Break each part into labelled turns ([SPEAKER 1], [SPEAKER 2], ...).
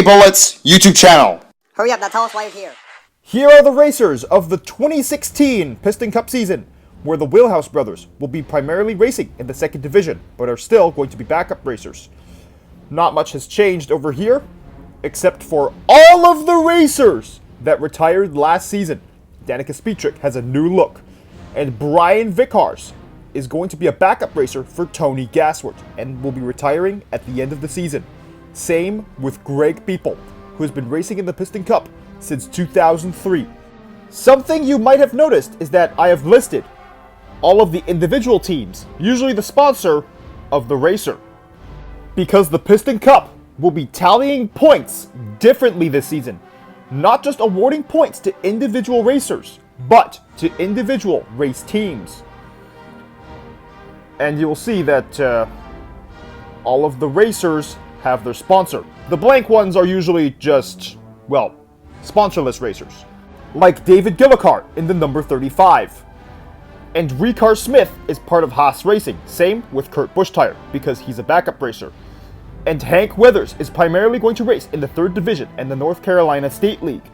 [SPEAKER 1] Hey Bullets YouTube channel.
[SPEAKER 2] Hurry up, now tell us why you're here.
[SPEAKER 3] Here are the racers of the 2016 Piston Cup season, where the Wheelhouse brothers will be primarily racing in the second division, but are still going to be backup racers. Not much has changed over here, except for all of the racers that retired last season. Danica Speetrick has a new look, and Brian Vickers is going to be a backup racer for Tony Gassworth, and will be retiring at the end of the season. Same with Greg People, who has been racing in the Piston Cup since 2003. Something you might have noticed is that I have listed all of the individual teams, usually the sponsor of the racer, because the Piston Cup will be tallying points differently this season. Not just awarding points to individual racers, but to individual race teams. And you will see that all of the racers have their sponsor. The blank ones are usually just, well, sponsorless racers, like David Gillicar in the number 35. And Ricard Smith is part of Haas Racing, same with Kurt Busch-Tire, because he's a backup racer. And Hank Weathers is primarily going to race in the 3rd Division and the North Carolina State League.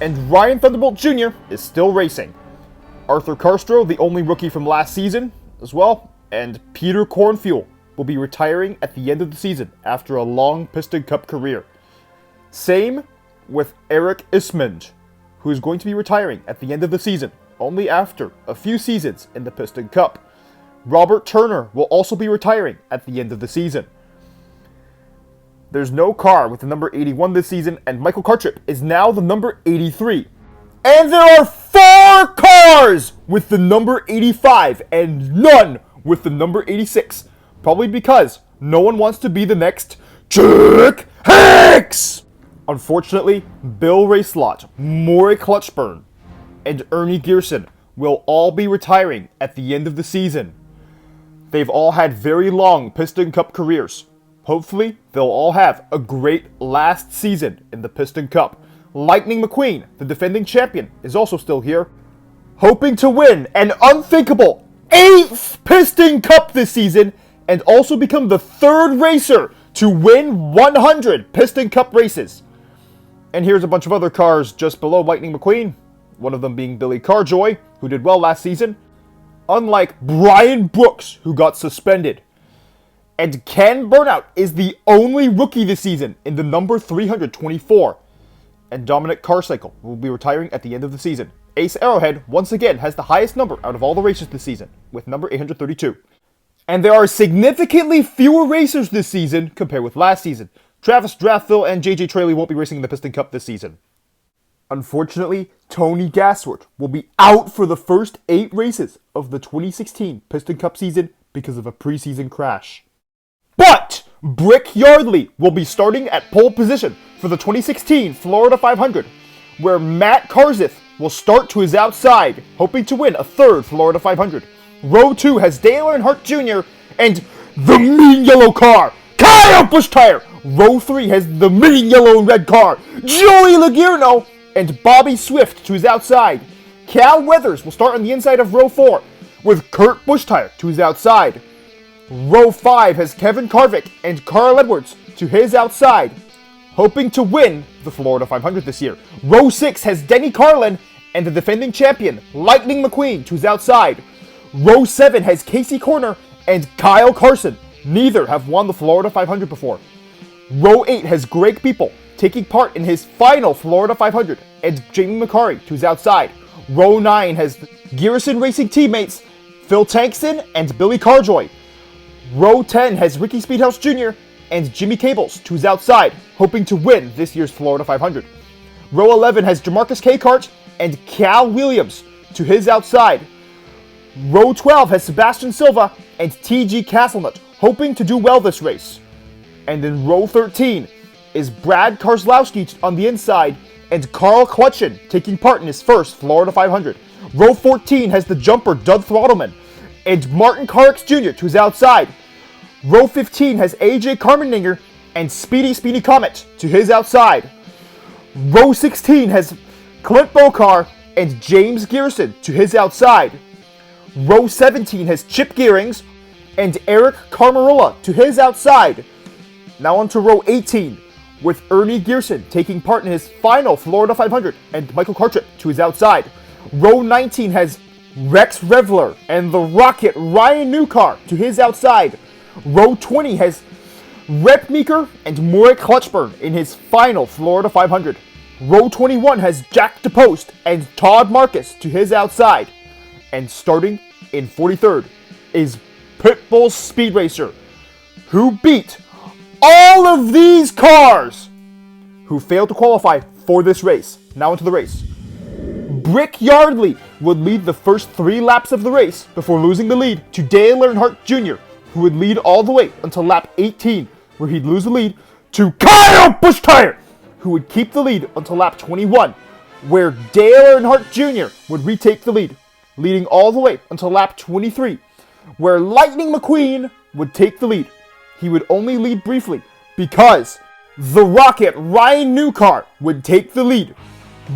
[SPEAKER 3] And Ryan Thunderbolt Jr. is still racing. Arthur Carstro, the only rookie from last season, as well, and Peter Cornfuel will be retiring at the end of the season after a long Piston Cup career. Same with Eric Ismond, who is going to be retiring at the end of the season, only after a few seasons in the Piston Cup. Robert Turner will also be retiring at the end of the season. There's no car with the number 81 this season, and Michael Cartrip is now the number 83. And there are 4 cars with the number 85 and none with the number 86. Probably because no one wants to be the next Chick Hicks! Unfortunately, Bill Racelot, Maury Clutchburn, and Ernie Gearson will all be retiring at the end of the season. They've all had very long Piston Cup careers. Hopefully, they'll all have a great last season in the Piston Cup. Lightning McQueen, the defending champion, is also still here, hoping to win an unthinkable 8th Piston Cup this season, and also become the 3rd racer to win 100 Piston Cup races. And here's a bunch of other cars just below Lightning McQueen, one of them being Billy Carjoy, who did well last season, unlike Brian Brooks, who got suspended. And Ken Burnout is the only rookie this season in the number 324. And Dominic Carcycle will be retiring at the end of the season. Ace Arrowhead, once again, has the highest number out of all the racers this season, with number 832. And there are significantly fewer racers this season compared with last season. Travis Strathville and JJ Traley won't be racing in the Piston Cup this season. Unfortunately, Tony Gassworth will be out for the first 8 races of the 2016 Piston Cup season because of a preseason crash. But Brick Yardley will be starting at pole position for the 2016 Florida 500, where Matt Karzith will start to his outside, hoping to win a 3rd Florida 500. Row 2 has Dale Earnhardt Jr. and the mean yellow car, Kyle Busch-Tire. Row 3 has the mean yellow and red car, Joey Logierno and Bobby Swift to his outside. Cal Weathers will start on the inside of row 4, with Kurt Busch-Tire to his outside. Row 5 has Kevin Carvick and Carl Edwards to his outside, hoping to win the Florida 500 this year. Row 6 has Denny Carlin and the defending champion, Lightning McQueen, to his outside. Row 7 has Casey Corner and Kyle Carson. Neither have won the Florida 500 before. Row 8 has Greg People taking part in his final Florida 500 and Jamie McCarry to his outside. Row 9 has Garrison Racing teammates Phil Tankson and Billy Carjoy. Row 10 has Ricky Speedhouse Jr. and Jimmy Cables to his outside, hoping to win this year's Florida 500. Row 11 has Jamarcus Cart and Cal Williams to his outside. Row 12 has Sebastian Silva and TG Castlenut, hoping to do well this race. And in row 13 is Brad Karslowski on the inside and Carl Clutchin taking part in his first Florida 500. Row 14 has the jumper Doug Throttleman and Martin Carrix Jr. to his outside. Row 15 has AJ Carmeninger and Speedy Comet to his outside. Row 16 has Clint Bokar and James Garrison to his outside. Row 17 has Chip Gearings and Eric Carmarola to his outside. Now on to row 18, with Ernie Gearson taking part in his final Florida 500 and Michael Cartrip to his outside. Row 19 has Rex Revler and the Rocket Ryan Newcar to his outside. Row 20 has Rep Meeker and Morik Clutchburn in his final Florida 500. Row 21 has Jack DePost and Todd Marcus to his outside. And starting in 43rd is Pitbull Speed Racer, who beat all of these cars who failed to qualify for this race. Now into the race. Brick Yardley would lead the first 3 laps of the race before losing the lead to Dale Earnhardt Jr., who would lead all the way until lap 18, where he'd lose the lead to Kyle Busch-Tire, who would keep the lead until lap 21, where Dale Earnhardt Jr. would retake the lead, leading all the way until lap 23, where Lightning McQueen would take the lead. He would only lead briefly because the Rocket Ryan Newcar would take the lead,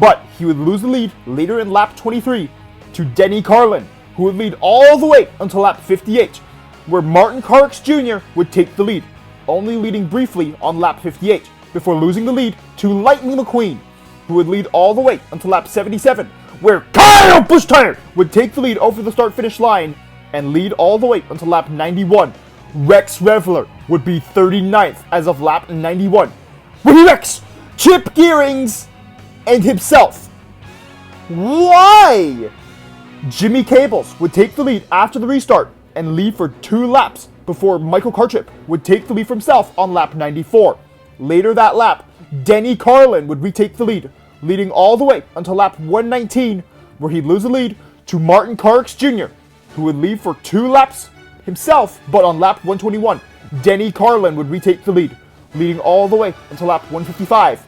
[SPEAKER 3] but he would lose the lead later in lap 23 to Denny Carlin, who would lead all the way until lap 58, where Martin Truex Jr. would take the lead, only leading briefly on lap 58 before losing the lead to Lightning McQueen, who would lead all the way until lap 77, where Kyle Busch-Tire would take the lead over the start-finish line and lead all the way until lap 91. Rex Revler would be 39th as of lap 91, where Rex, Chip Gearings, and himself. Why? Jimmy Cables would take the lead after the restart and lead for 2 laps before Michael Cartrip would take the lead for himself on lap 94. Later that lap, Denny Carlin would retake the lead, leading all the way until lap 119, where he'd lose the lead to Martin Truex Jr., who would lead for 2 laps himself, but on lap 121, Denny Carlin would retake the lead, leading all the way until lap 155.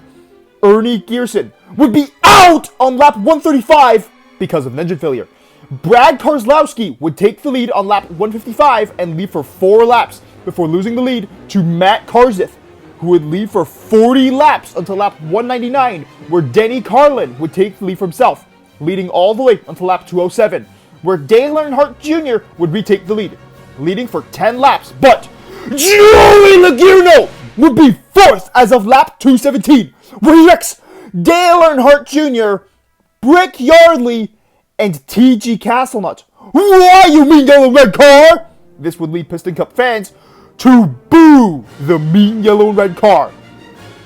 [SPEAKER 3] Ernie Gearson would be out on lap 135 because of an engine failure. Brad Keselowski would take the lead on lap 155 and lead for 4 laps before losing the lead to Matt Kenseth, who would lead for 40 laps until lap 199, where Denny Carlin would take the lead for himself, leading all the way until lap 207, where Dale Earnhardt Jr. would retake the lead, leading for 10 laps, but Joey Logano would be 4th as of lap 217, where he wrecks Dale Earnhardt Jr., Brick Yardley, and T.G. Castlenut. Why, you mean yellow red car? This would lead Piston Cup fans to boo the mean yellow and red car,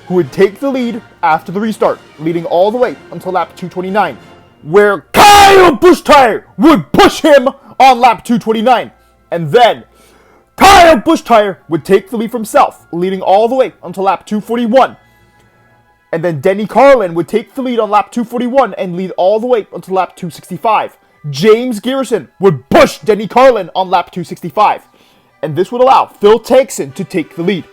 [SPEAKER 3] who would take the lead after the restart, leading all the way until lap 229, where Kyle Busch-Tire would push him on lap 229, and then Kyle Busch-Tire would take the lead for himself, leading all the way until lap 241. And then Denny Carlin would take the lead on lap 241 and lead all the way until lap 265. James Garrison would push Denny Carlin on lap 265. And this would allow Phil Takeson to take the lead,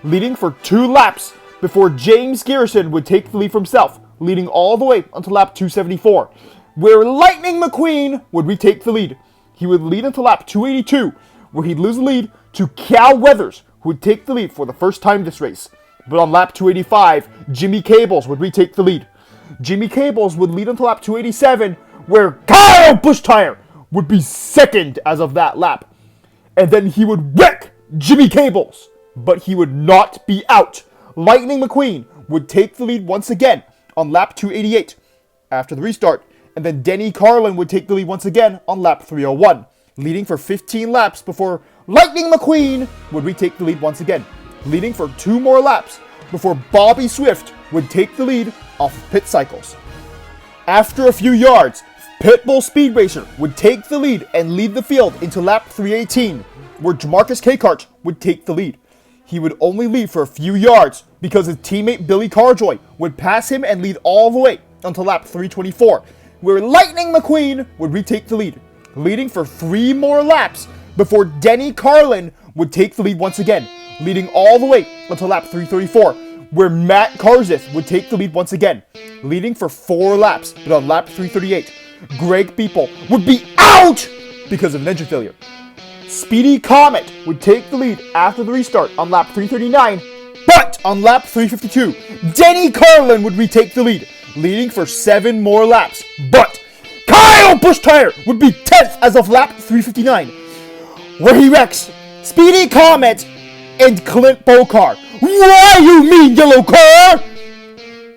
[SPEAKER 3] leading for 2 laps before James Garrison would take the lead for himself, leading all the way until lap 274, where Lightning McQueen would retake the lead. He would lead until lap 282, where he'd lose the lead to Cal Weathers, who would take the lead for the first time this race. But on lap 285, Jimmy Cables would retake the lead. Jimmy Cables would lead until lap 287, where Kyle Busch-Tire would be 2nd as of that lap. And then he would wreck Jimmy Cables, but he would not be out. Lightning McQueen would take the lead once again on lap 288 after the restart, and then Denny Carlin would take the lead once again on lap 301, leading for 15 laps before Lightning McQueen would retake the lead once again, leading for 2 more laps before Bobby Swift would take the lead off of pit cycles. After a few yards, Pitbull Speed Racer would take the lead and lead the field into lap 318, where Jamarcus Cakart would take the lead. He would only lead for a few yards because his teammate Billy Carjoy would pass him and lead all the way until lap 324, where Lightning McQueen would retake the lead, leading for 3 more laps before Denny Carlin would take the lead once again, leading all the way until lap 334, where Matt Kenseth would take the lead once again, leading for 4 laps, but on lap 338, Greg Beeple would be out because of an engine failure. Speedy Comet would take the lead after the restart on lap 339, but on lap 352, Denny Carlin would retake the lead, leading for 7 more laps, but Kyle Busch-Tire would be 10th as of lap 359, where he wrecks Speedy Comet and Clint Bokar. Why you mean yellow car?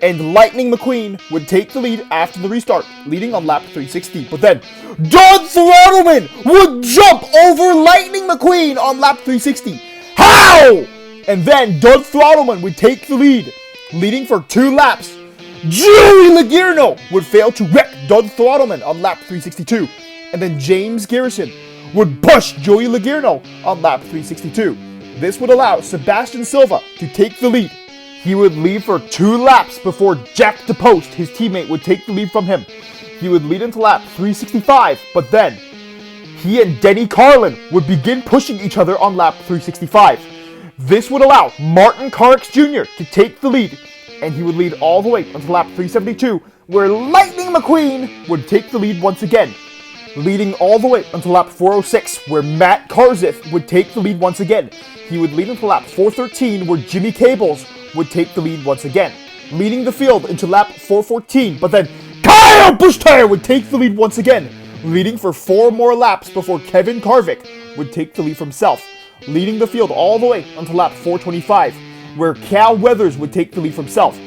[SPEAKER 3] And Lightning McQueen would take the lead after the restart, leading on lap 360. But then, Doug Throttleman would jump over Lightning McQueen on lap 360. How? And then Doug Throttleman would take the lead, leading for 2 laps. Joey Logierno would fail to wreck Doug Throttleman on lap 362. And then James Garrison would push Joey Logierno on lap 362. This would allow Sebastian Silva to take the lead. He would lead for 2 laps before Jack DePost, his teammate, would take the lead from him. He would lead into lap 365, but then he and Denny Carlin would begin pushing each other on lap 365. This would allow Martin Carx Jr. to take the lead, and he would lead all the way until lap 372, where Lightning McQueen would take the lead once again, leading all the way until lap 406, where Matt Karzith would take the lead once again. He would lead until lap 413, where Jimmy Cables would take the lead once again, leading the field into lap 414, but then Kyle Busch-Tire would take the lead once again, leading for 4 more laps before Kevin Karvik would take the lead for himself, leading the field all the way until lap 425, where Cal Weathers would take the lead for himself,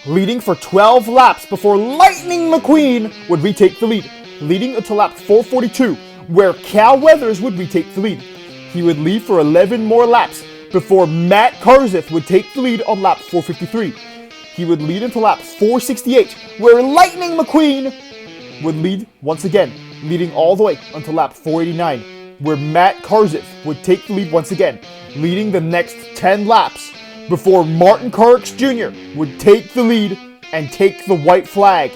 [SPEAKER 3] leading for 12 laps before Lightning McQueen would retake the lead, leading until lap 442, where Cal Weathers would retake the lead. He would lead for 11 more laps before Matt Karzith would take the lead on lap 453. He would lead until lap 468, where Lightning McQueen would lead once again, leading all the way until lap 489, where Matt Karzith would take the lead once again, leading the next 10 laps before Martin Carx Jr. would take the lead and take the white flag.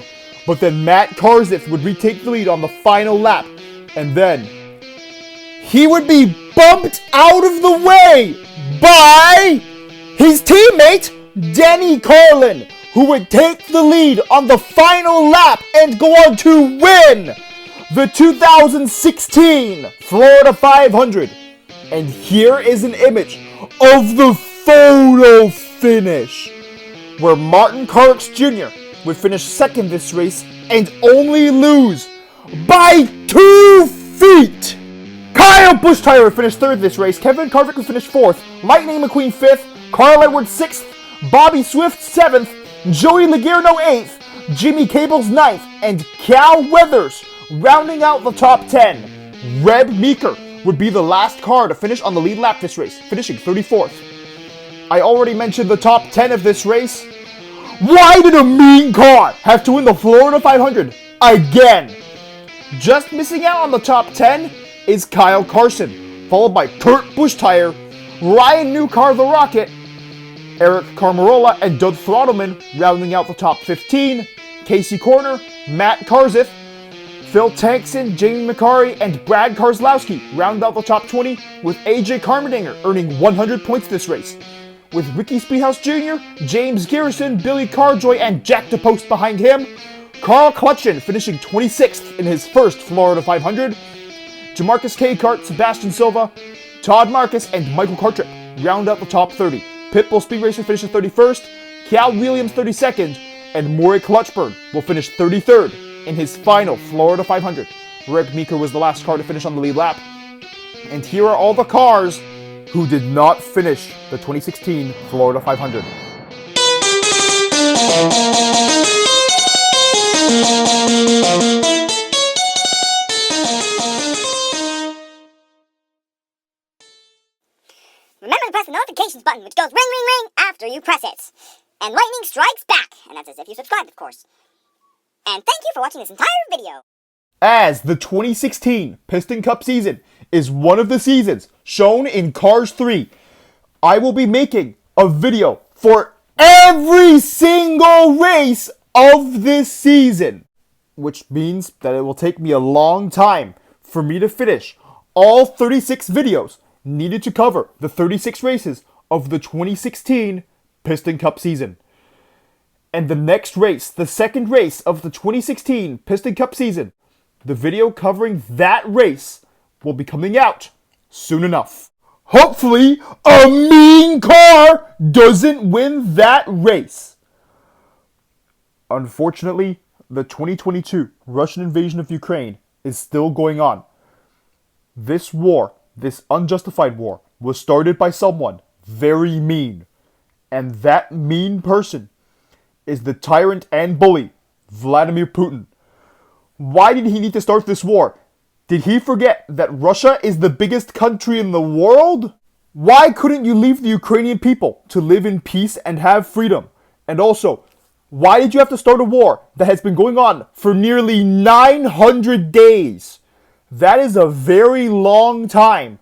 [SPEAKER 3] But then Matt Karzith would retake the lead on the final lap, and then he would be bumped out of the way by his teammate, Denny Carlin, who would take the lead on the final lap and go on to win the 2016 Florida 500. And here is an image of the photo finish, where Martin Carx Jr. would finish second this race and only lose by 2 feet. Kyle Busch-Tire would finish 3rd this race, Kevin Karvik would finish 4th, Lightning McQueen 5th, Carl Edwards 6th, Bobby Swift 7th, Joey Logierno 8th, Jimmy Cables 9th, and Cal Weathers rounding out the top 10. Reb Meeker would be the last car to finish on the lead lap this race, finishing 34th. I already mentioned the top 10 of this race. Why did a mean car have to win the Florida 500 again? Just missing out on the top 10 is Kyle Carson, followed by Kurt Busch-Tire, Ryan Newcar the Rocket, Eric Carmarola, and Doug Throttleman rounding out the top 15. Casey Corner, Matt Karzith, Phil Tankson, Jamie McCarry, and Brad Karslowski round out the top 20, with AJ Carmendinger earning 100 points this race, with Ricky Speedhouse Jr., James Garrison, Billy Carjoy, and Jack DePost behind him. Carl Clutchin finishing 26th in his first Florida 500. Jamarcus K-Kart, Sebastian Silva, Todd Marcus, and Michael Cartrip round out the top 30. Pitbull Speed Racer finishes 31st, Cal Williams 32nd, and Maury Clutchburn will finish 33rd in his final Florida 500. Reb Meeker was the last car to finish on the lead lap. And here are all the cars who did not finish the 2016 Florida 500.
[SPEAKER 2] Remember to press the notifications button, which goes ring, ring, ring after you press it. And lightning strikes back, and that's as if you subscribed, of course. And thank you for watching this entire video.
[SPEAKER 3] As the 2016 Piston Cup season is one of the seasons shown in Cars 3, I will be making a video for every single race of this season, which means that it will take me a long time for me to finish all 36 videos needed to cover the 36 races of the 2016 Piston Cup season. And the next race, the second race of the 2016 Piston Cup season, the video covering that race will be coming out soon enough. Hopefully, a mean car doesn't win that race. Unfortunately, the 2022 Russian invasion of Ukraine is still going on. This war, this unjustified war, was started by someone very mean. And that mean person is the tyrant and bully, Vladimir Putin. Why did he need to start this war? Did he forget that Russia is the biggest country in the world? Why couldn't you leave the Ukrainian people to live in peace and have freedom? And also, why did you have to start a war that has been going on for nearly 900 days? That is a very long time.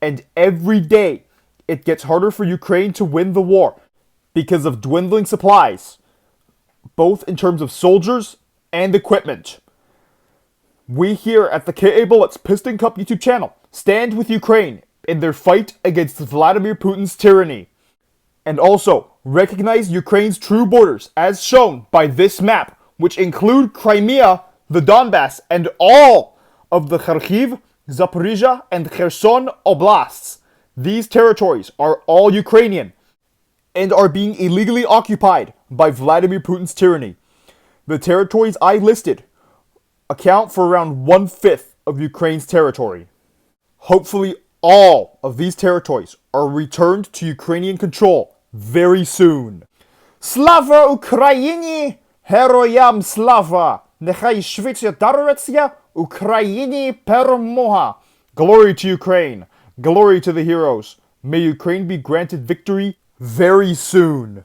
[SPEAKER 3] And every day, it gets harder for Ukraine to win the war because of dwindling supplies, both in terms of soldiers and equipment. We here at the KA Bullets Piston Cup YouTube channel stand with Ukraine in their fight against Vladimir Putin's tyranny. And also recognize Ukraine's true borders as shown by this map, which include Crimea, the Donbass, and all of the Kharkiv, Zaporizhia, and Kherson oblasts. These territories are all Ukrainian and are being illegally occupied by Vladimir Putin's tyranny. The territories I listed account for around 1/5 of Ukraine's territory. Hopefully all of these territories are returned to Ukrainian control very soon. Slava Ukraini! Heroyam slava! Nechai shvitsia daroretsia Ukraini permoha! Glory to Ukraine! Glory to the heroes! May Ukraine be granted victory very soon.